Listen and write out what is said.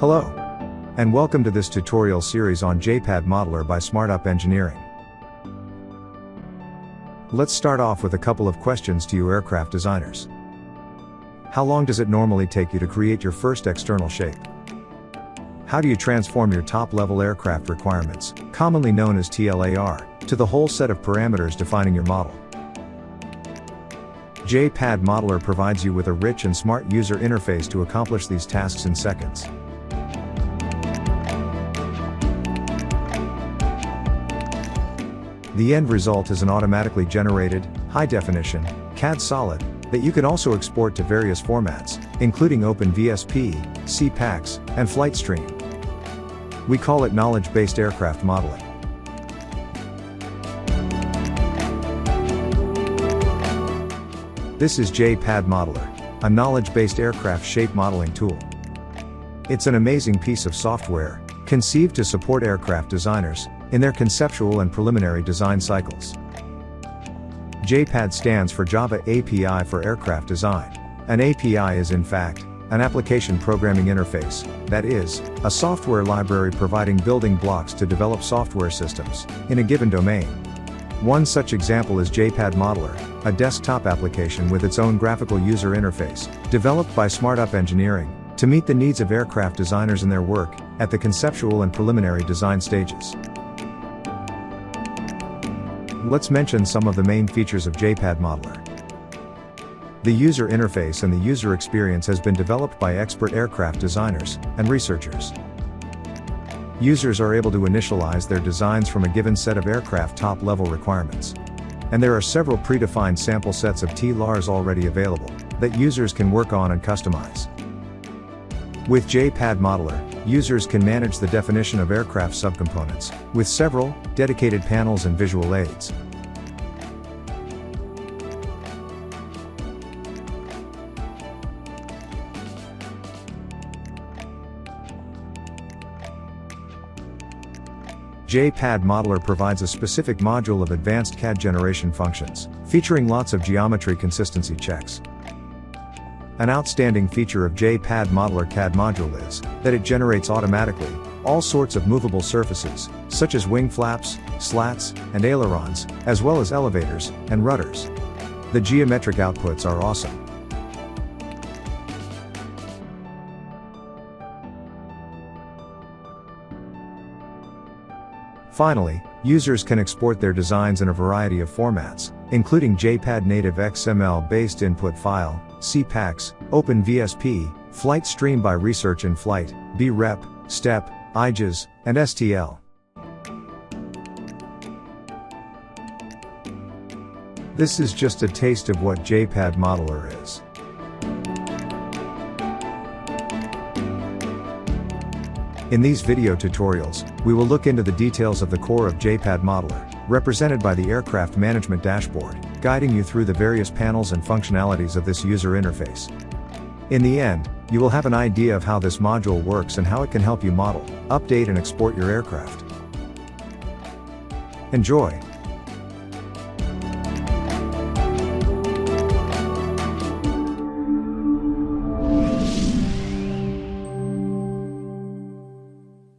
Hello, and welcome to this tutorial series on JPAD Modeller by SmartUp Engineering. Let's start off with a couple of questions to you aircraft designers. How long does it normally take you to create your first external shape? How do you transform your top-level aircraft requirements, commonly known as TLAR, to the whole set of parameters defining your model? JPAD Modeller provides you with a rich and smart user interface to accomplish these tasks in seconds. The end result is an automatically generated, high-definition, CAD solid, that you can also export to various formats, including OpenVSP, CPAX, and FlightStream. We call it knowledge-based aircraft modeling. This is JPAD Modeller, a knowledge-based aircraft shape modeling tool. It's an amazing piece of software, conceived to support aircraft designers in their conceptual and preliminary design cycles. JPAD stands for Java API for Aircraft Design. An API is in fact an application programming interface, that is, a software library providing building blocks to develop software systems in a given domain. One such example is JPAD Modeller, a desktop application with its own graphical user interface, developed by SmartUp Engineering to meet the needs of aircraft designers in their work at the conceptual and preliminary design stages. Let's mention some of the main features of JPAD Modeller. The user interface and the user experience has been developed by expert aircraft designers and researchers. Users are able to initialize their designs from a given set of aircraft top-level requirements. And there are several predefined sample sets of TLARs already available that users can work on and customize. With JPAD Modeller, users can manage the definition of aircraft subcomponents with several dedicated panels and visual aids. JPAD Modeller provides a specific module of advanced CAD generation functions, featuring lots of geometry consistency checks. An outstanding feature of JPAD Modeller CAD module is that it generates automatically all sorts of movable surfaces, such as wing flaps, slats, and ailerons, as well as elevators and rudders. The geometric outputs are awesome. Finally, users can export their designs in a variety of formats, including JPAD native XML-based input file, CPAX, OpenVSP, FlightStream by Research in Flight, BREP, STEP, IJS, and STL. This is just a taste of what JPAD Modeller is. In these video tutorials, we will look into the details of the core of JPAD Modeller, represented by the aircraft management dashboard, guiding you through the various panels and functionalities of this user interface. In the end, you will have an idea of how this module works and how it can help you model, update and export your aircraft. Enjoy!